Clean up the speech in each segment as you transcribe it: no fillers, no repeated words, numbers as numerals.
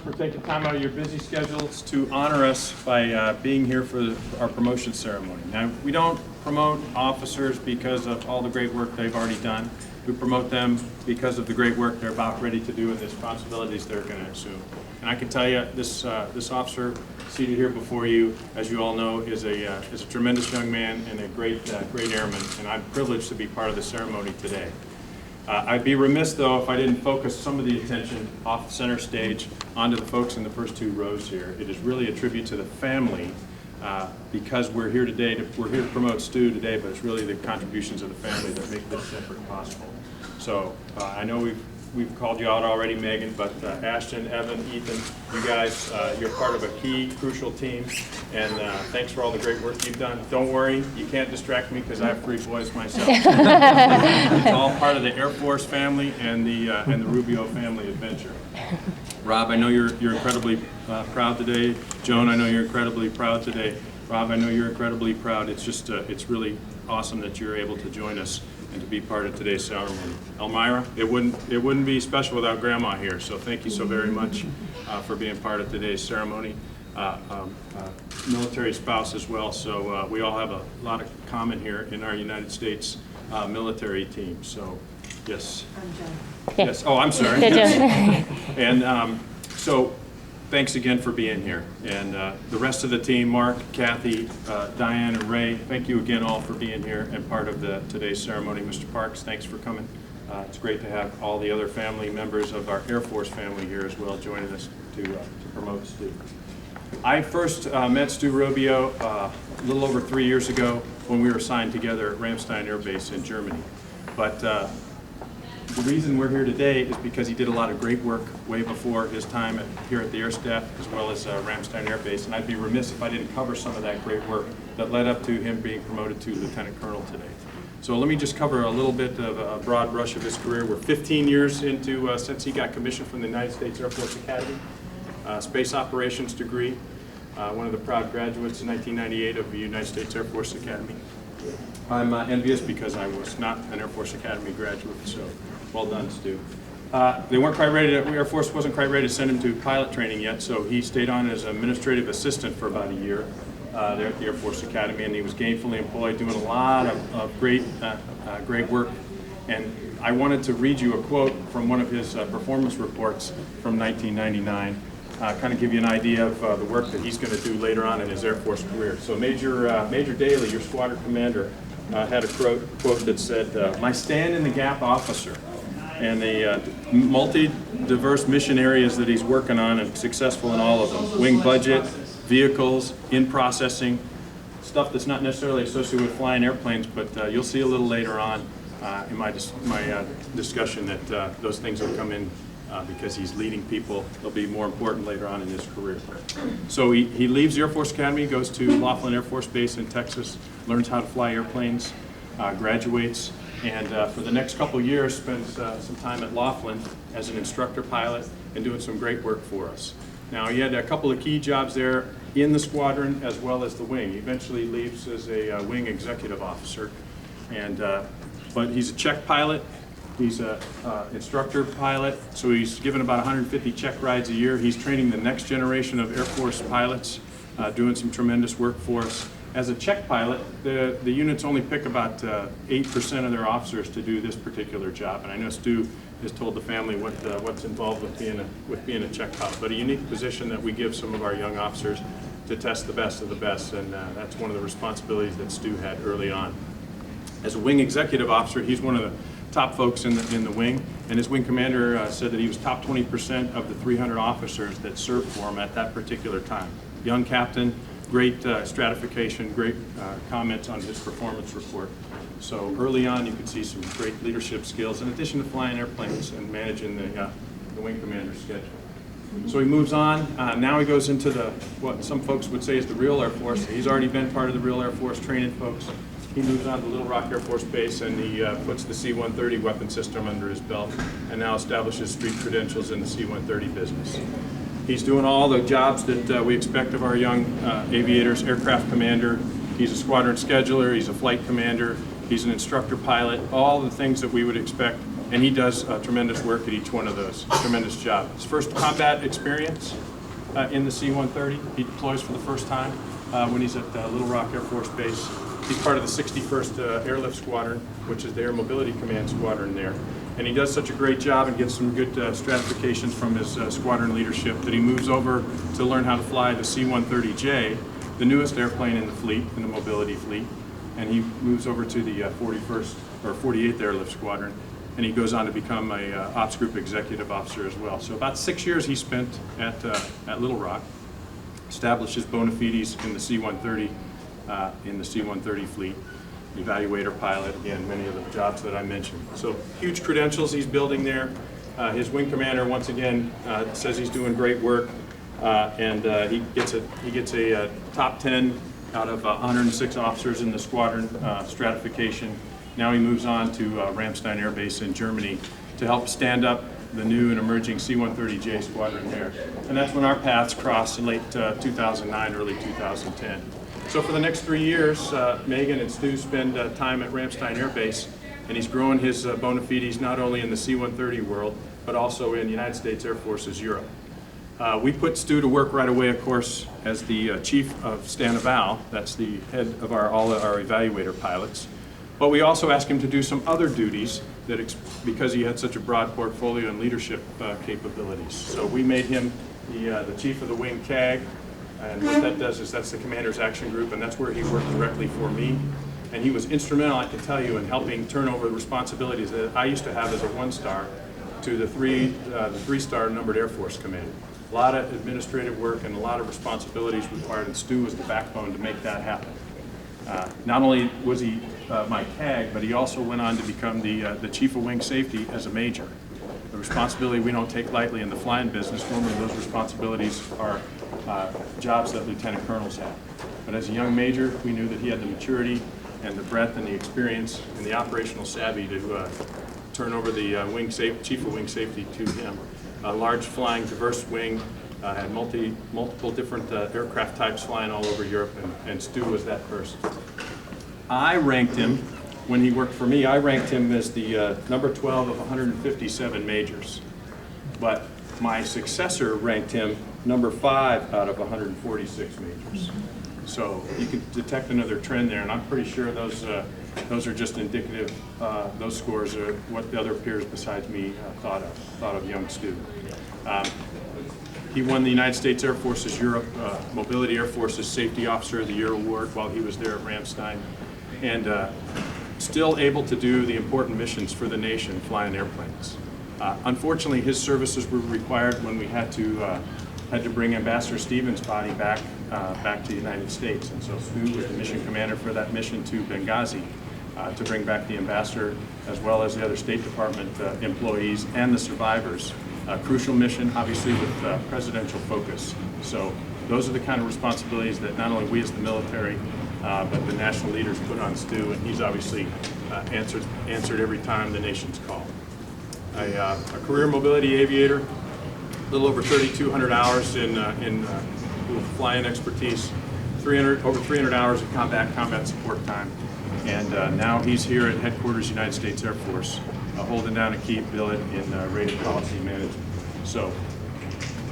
for taking time out of your busy schedules to honor us by being here for our promotion ceremony. Now, we don't promote officers because of all the great work they've already done. We promote them because of the great work they're about ready to do and the responsibilities they're going to assume. And I can tell you, this officer seated here before you, as you all know, is a tremendous young man and a great airman, and I'm privileged to be part of the ceremony today. I'd be remiss, though, if I didn't focus some of the attention off the center stage onto the folks in the first two rows here. It is really a tribute to the family because we're here today. We're here to promote Stu today, but it's really the contributions of the family that make this effort possible. So I know we've called you out already, Megan, but Ashton, Evan, Ethan, you guys, you're part of a key, crucial team, and thanks for all the great work you've done. Don't worry, you can't distract me because I have 3 boys myself. It's all part of the Air Force family and the Rubio family adventure. Rob, I know you're incredibly proud today. Joan, I know you're incredibly proud today. Rob, I know you're incredibly proud. It's just, it's really awesome that you're able to join us and to be part of today's ceremony. Elmira, it wouldn't be special without Grandma here, so thank you so very much for being part of today's ceremony. Military spouse as well, so we all have a lot of common here in our United States military team, so yes. I'm Joan. Yes, oh, I'm sorry. And so thanks again for being here. And the rest of the team, Mark, Kathy, Diane, and Ray, thank you again all for being here and part of today's ceremony. Mr. Parks, thanks for coming. It's great to have all the other family members of our Air Force family here as well joining us to promote Stu. I first met Stu Rubio a little over 3 years ago when we were assigned together at Ramstein Air Base in Germany. But the reason we're here today is because he did a lot of great work way before his time here at the Air Staff as well as Ramstein Air Base, and I'd be remiss if I didn't cover some of that great work that led up to him being promoted to Lieutenant Colonel today. So let me just cover a little bit of a broad brush of his career. We're 15 years into since he got commissioned from the United States Air Force Academy, space operations degree, one of the proud graduates in 1998 of the United States Air Force Academy. I'm envious because I was not an Air Force Academy graduate, so well done, Stu. They weren't quite ready the Air Force wasn't quite ready to send him to pilot training yet, so he stayed on as administrative assistant for about a year there at the Air Force Academy, and he was gainfully employed doing a lot of great work. And I wanted to read you a quote from one of his performance reports from 1999, kind of give you an idea of the work that he's going to do later on in his Air Force career. So Major Daly, your squadron commander, had a quote that said, "My stand-in-the-gap officer," and the multi-diverse mission areas that he's working on and successful in all of them. Wing budget, vehicles, in-processing, stuff that's not necessarily associated with flying airplanes, but you'll see a little later on in my discussion that those things will come in because he's leading people. They'll be more important later on in his career. So he leaves the Air Force Academy, goes to Laughlin Air Force Base in Texas, learns how to fly airplanes, graduates, and for the next couple years spends some time at Laughlin as an instructor pilot and doing some great work for us. Now, he had a couple of key jobs there in the squadron as well as the wing. He eventually leaves as a wing executive officer, and but he's a check pilot. He's an instructor pilot, so he's given about 150 check rides a year. He's training the next generation of Air Force pilots, doing some tremendous work for us. As a check pilot, the units only pick about 8% of their officers to do this particular job, and I know Stu has told the family what's involved with being a check pilot, but a unique position that we give some of our young officers to test the best of the best, and that's one of the responsibilities that Stu had early on. As a wing executive officer, he's one of the top folks in the wing, and his wing commander said that he was top 20% of the 300 officers that served for him at that particular time. Young captain, great stratification, great comments on his performance report. So early on, you could see some great leadership skills in addition to flying airplanes and managing the wing commander's schedule. So he moves on. Now he goes into what some folks would say is the real Air Force. He's already been part of the real Air Force training folks. He moves on to Little Rock Air Force Base, and he puts the C-130 weapon system under his belt and now establishes street credentials in the C-130 business. He's doing all the jobs that we expect of our young aviators, aircraft commander. He's a squadron scheduler, he's a flight commander, he's an instructor pilot, all the things that we would expect And he does tremendous work at each one of those. Tremendous job. His first combat experience in the C-130. He deploys for the first time when he's at Little Rock Air Force Base. He's part of the 61st Airlift Squadron, which is the Air Mobility Command Squadron there. And he does such a great job and gets some good stratifications from his squadron leadership that he moves over to learn how to fly the C-130J, the newest airplane in the fleet, in the mobility fleet. And he moves over to the 41st or 48th Airlift Squadron, and he goes on to become a Ops Group Executive Officer as well. So about 6 years he spent at Little Rock, established his bona fides in the C-130, fleet, evaluator pilot, again, many of the jobs that I mentioned. So huge credentials he's building there. His wing commander, once again, says he's doing great work, and he gets a top 10 out of 106 officers in the squadron stratification. Now he moves on to Ramstein Air Base in Germany to help stand up the new and emerging C-130J squadron there. And that's when our paths crossed in late 2009, early 2010. So for the next 3 years, Megan and Stu spend time at Ramstein Air Base, and he's growing his bona fides not only in the C-130 world, but also in the United States Air Force's Europe. We put Stu to work right away, of course, as the chief of Stanaval. That's the head of all our evaluator pilots. But we also asked him to do some other duties because he had such a broad portfolio and leadership capabilities. So we made him the chief of the wing CAG, and what that does is that's the Commander's Action Group, and that's where he worked directly for me. And he was instrumental, I can tell you, in helping turn over the responsibilities that I used to have as a one-star to the three-star numbered Air Force Command. A lot of administrative work and a lot of responsibilities required, and Stu was the backbone to make that happen. Not only was he my CAG, but he also went on to become the Chief of Wing Safety as a major. The responsibility we don't take lightly in the flying business. Normally those responsibilities are jobs that lieutenant colonels have. But as a young major, we knew that he had the maturity and the breadth and the experience and the operational savvy to turn over the Chief of Wing Safety to him. A large flying, diverse wing, had multiple different aircraft types flying all over Europe, and Stu was that person. I ranked him, when he worked for me, I ranked him as the number 12 of 157 majors. But my successor ranked him number 5 out of 146 majors. So you can detect another trend there, and I'm pretty sure those are just indicative. Those scores are what the other peers besides me thought of young Stu. He won the United States Air Force's Europe Mobility Air Force's Safety Officer of the Year award while he was there at Ramstein, and still able to do the important missions for the nation, flying airplanes. Unfortunately, his services were required when we had to bring Ambassador Stevens' body back to the United States, and so Stu was the mission commander for that mission to Benghazi to bring back the ambassador, as well as the other State Department employees and the survivors. A crucial mission, obviously, with presidential focus. So those are the kind of responsibilities that not only we as the military, but the national leaders put on Stu, and he's obviously answered every time the nation's called. A career mobility aviator, a little over 3,200 hours in flying expertise, over 300 hours of combat support time, and now he's here at Headquarters United States Air Force, holding down a key billet in rated policy management. So,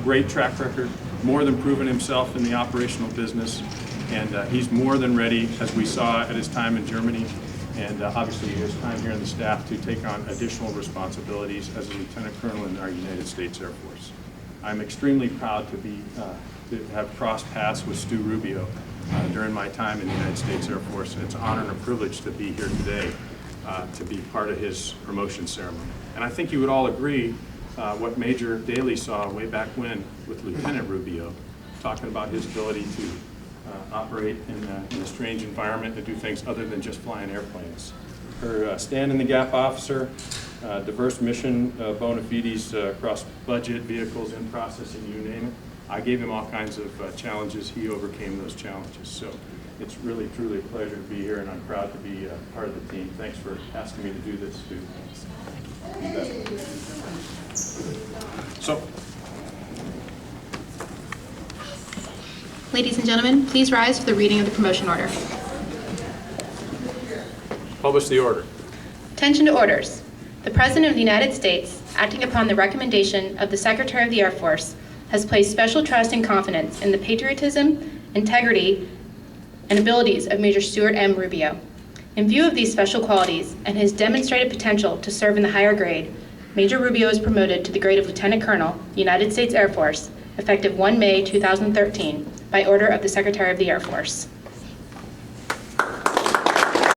great track record, more than proven himself in the operational business, and he's more than ready, as we saw at his time in Germany, and obviously his time here in the staff, to take on additional responsibilities as a lieutenant colonel in our United States Air Force. I'm extremely proud to have crossed paths with Stu Rubio during my time in the United States Air Force. It's an honor and a privilege to be here today to be part of his promotion ceremony. And I think you would all agree what Major Daley saw way back when with Lieutenant Rubio, talking about his ability to operate in a strange environment, to do things other than just flying airplanes. Her stand-in-the-gap officer, diverse mission bona fides across budget, vehicles, in processing, you name it. I gave him all kinds of challenges. He overcame those challenges. So it's really, truly a pleasure to be here, and I'm proud to be part of the team. Thanks for asking me to do this, Stu. So, ladies and gentlemen, please rise for the reading of the promotion order. publish the order. Attention to orders. The President of the United States, acting upon the recommendation of the Secretary of the Air Force, has placed special trust and confidence in the patriotism, integrity, and abilities of Major Stuart M. Rubio. In view of these special qualities and his demonstrated potential to serve in the higher grade, Major Rubio is promoted to the grade of Lieutenant Colonel, United States Air Force, effective 1 May 2013, by order of the Secretary of the Air Force.